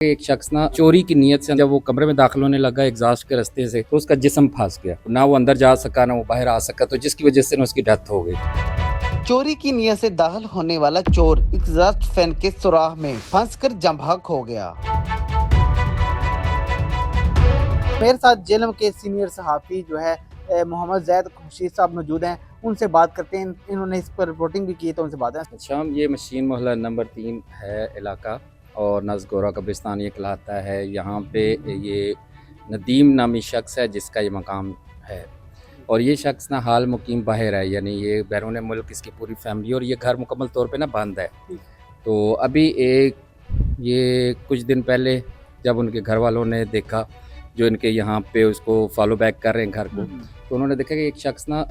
एक शख्स ना चोरी की नीयत से जब वो कमरे में दाखिल होने लगा एग्जॉस्ट के रास्ते से, तो उसका जिस्म फंस गया। ना वो अंदर जा सका ना वो बाहर आ सका, तो जिसकी वजह से ना उसकी डेथ हो गई। चोरी की नीयत से दाखिल होने वाला चोर एग्जॉस्ट फैन के सुराख में फंसकर जंभाग हो गया। मेरे साथ जेलम के सीनियर सहाफ़ी जो है मोहम्मद जैद खुर्शीद साहब मौजूद हैं। उनसे बात करते हैं, इन्होंने इस पर रिपोर्टिंग भी की, तो उनसे बात है। अच्छा, ये मशीन मोहल्ला नंबर 3 है इलाका, और नज़गोरा कब्रिस्तान ये कहलाता है। यहाँ पे ये नदीम नामी शख्स है जिसका ये मकाम है, और ये शख्स ना हाल मुकीम बाहर है, यानी ये बैरून मुल्क इसकी पूरी फैमिली, और ये घर मुकम्मल तौर पे ना बंद है। तो अभी ये कुछ दिन पहले जब उनके घर वालों ने देखा, जो इनके यहाँ पे उसको फॉलो बैक कर रहे हैं घर को, तो उन्होंने देखा कि एक शख्स ना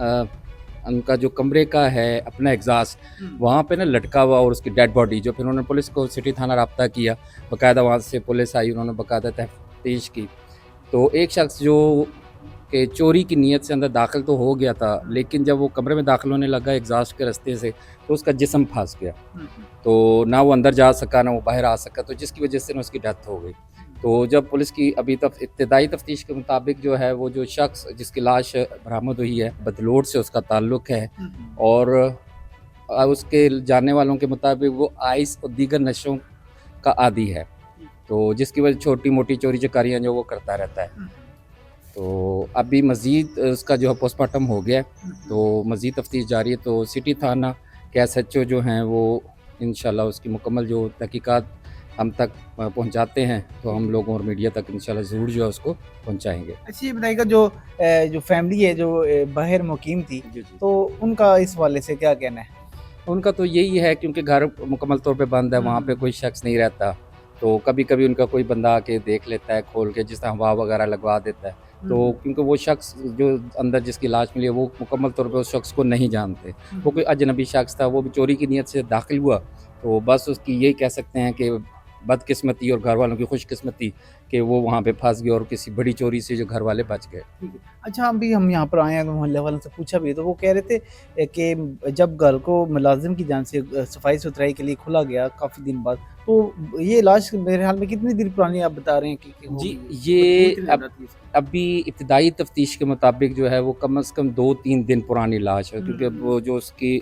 उनका जो कमरे का है अपना एग्जॉस्ट वहाँ पे ना लटका हुआ, और उसकी डेड बॉडी जो, फिर उन्होंने पुलिस को सिटी थाना रब्ता किया, बाकायदा वहाँ से पुलिस आई, उन्होंने बाकायदा तफ्तीश की। तो एक शख्स जो कि चोरी की नीयत से अंदर दाखिल तो हो गया था, लेकिन जब वो कमरे में दाखिल होने लगा एग्जॉस्ट के रास्ते से, तो उसका जिस्म फंस गया। तो ना वो अंदर जा सका ना वो बाहर आ सका, तो जिसकी वजह से ना उसकी डेथ हो गई। तो जब पुलिस की अभी तक इब्तदाई तफ्तीश के मुताबिक जो है वो जो शख्स जिसकी लाश बरामद हुई है बदलोड से उसका ताल्लुक़ है, और उसके जानने वालों के मुताबिक वो आइस और दीगर नशों का आदी है, तो जिसकी वजह छोटी मोटी चोरी चकारियाँ जो वो करता रहता है। तो अभी मज़ीद उसका जो है पोस्टमार्टम हो गया है, तो मज़ीद तफ्तीश जारी है। तो सिटी थाना के SHO जो हैं वो इंशाल्लाह उसकी मुकम्मल जो तहकीकात हम तक पहुंचाते हैं, तो हम लोगों और मीडिया तक इंशाल्लाह ज़रूर जो है उसको पहुंचाएंगे। अच्छा, ये बताइएगा, जो फैमिली है जो बाहर मुकीम थी, जी जी, तो उनका इस वाले से क्या कहना है? उनका तो यही है, क्योंकि घर मुकम्मल तौर पे बंद है, वहाँ पे कोई शख्स नहीं रहता, तो कभी कभी उनका कोई बंदा आके देख लेता है खोल के, जिस तरह हवा वगैरह लगवा देता है। तो क्योंकि वो शख्स जो अंदर जिसकी लाश मिली है वो मुकम्मल तौर पे उस शख्स को नहीं जानते, वो कोई अजनबी शख्स था, वो भी चोरी की नीयत से दाखिल हुआ, तो बस उसकी यही कह सकते हैं कि बदकिस्मती और घर वालों की खुशकिस्मती कि वो वहाँ पे फंस गए, और किसी बड़ी चोरी से जो घर वाले बच गए। ठीक है। अच्छा, हम यहाँ पर आए हैं तो मोहल्ले वालों से पूछा भी, तो वो कह रहे थे कि जब घर को मुलाजिम की जान से सफाई सुथराई के लिए खुला गया काफ़ी दिन बाद, तो ये लाश मेरे ख्याल में कितनी देर पुरानी आप बता रहे हैं कि जी, होगी? ये कितनी ज़्यादा थी इसकी? अभी इब्तदाई तफ्तीश के मुताबिक जो है वो कम से कम 2-3 दिन पुरानी लाश है, क्योंकि वो जो उसकी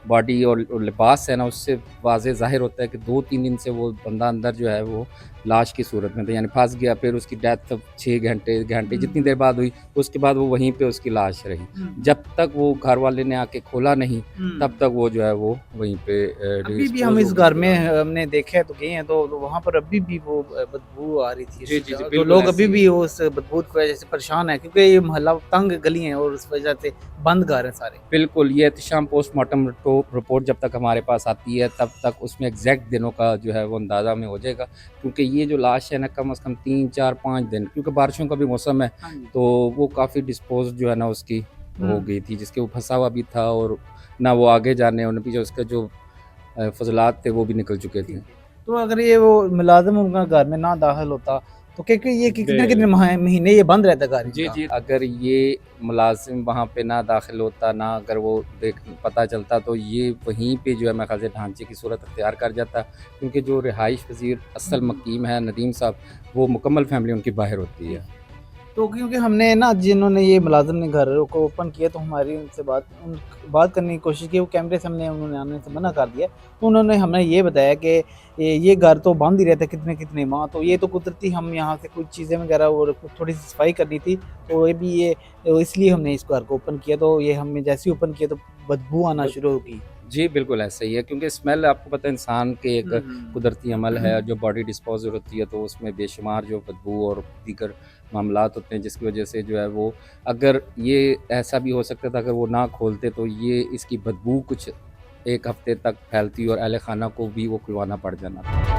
बॉडी और लिबास है ना, उससे वाज़ेह ज़ाहिर होता है कि 2-3 दिन से वो बंदा अंदर जो है वो लाश की सूरत में था, यानी फंस गया। फिर उसकी डेथ 6 घंटे जितनी देर बाद हुई, उसके बाद वो वहीं पे उसकी लाश रही। जब तक वो घर वाले ने आके खोला नहीं, तब तक वो जो है वो वहीं पे अभी भी हम डिस्पोज इस हो घर गई। में हमने देखा है, तो गए हैं, तो वहाँ पर अभी भी वो बदबू आ रही थी। जी, जी, जी, तो बिल्कुल लोग ऐसे अभी ही भी है। उस बदबू की वजह से परेशान है, क्योंकि ये मोहल्ला तंग गली है और उस वजह से बंद घर है सारे। बिल्कुल, ये एहतशाम पोस्टमार्टम रिपोर्ट जब तक हमारे पास आती है, तब तक उसमें एग्जैक्ट दिनों का जो है वो अंदाज़ा में हो जाएगा, क्योंकि ये जो लाश है ना कम से कम 3, 4, 5 दिन, क्योंकि बारिशों का भी मौसम है, हाँ जी। तो वो काफ़ी डिस्पोज जो है ना उसकी हो गई थी, जिसके वो फंसा हुआ भी था, और ना वो आगे जाने और पीछे उसका जो फजलात थे वो भी निकल चुके थे। ठीक है। तो अगर ये वो मुलाज़िम उनका घर में ना दाखिल होता, तो क्योंकि ये कितने-कितने महीने ये बंद रहता घर जी, इनका? जी। अगर ये मुलाज़िम वहाँ पे ना दाखिल होता, ना अगर वो पता चलता, तो ये वहीं पे जो है मेरे ख़्याल से ढांचे की सूरत अख्तियार कर जाता, क्योंकि जो रिहाइश पज़ीर असल मकीम है नदीम साहब, वो मुकम्मल फैमिली उनकी बाहर होती है। तो क्योंकि हमने ना जिन्होंने ये मुलाज़िम ने घर को ओपन किया, तो हमारी उनसे बात करने की कोशिश की, वो कैमरे सामने उन्होंने आने से मना कर दिया। तो उन्होंने हमें ये बताया कि ये घर तो बंद ही रहता है कितने-कितने माह, तो ये तो कुदरती हम यहाँ से कुछ चीज़ें वगैरह और थोड़ी-सी सफाई करनी थी, तो ये भी ये तो इसलिए हमने इस घर को ओपन किया, तो ये हमने जैसे ही ओपन किया तो बदबू आना ब शुरू हो गई। जी, बिल्कुल ऐसा ही है, क्योंकि स्मेल आपको पता है इंसान के एक कुदरती अमल है, जो बॉडी डिस्पोज़ल होती है, तो उसमें बेशुमार जो बदबू और दीगर मामलात होते हैं, जिसकी वजह से जो है वो, अगर ये ऐसा भी हो सकता था अगर वो ना खोलते, तो ये इसकी बदबू कुछ 1 हफ़्ते तक फैलती और अहल खाना को भी वो खुलवाना पड़ जाना था।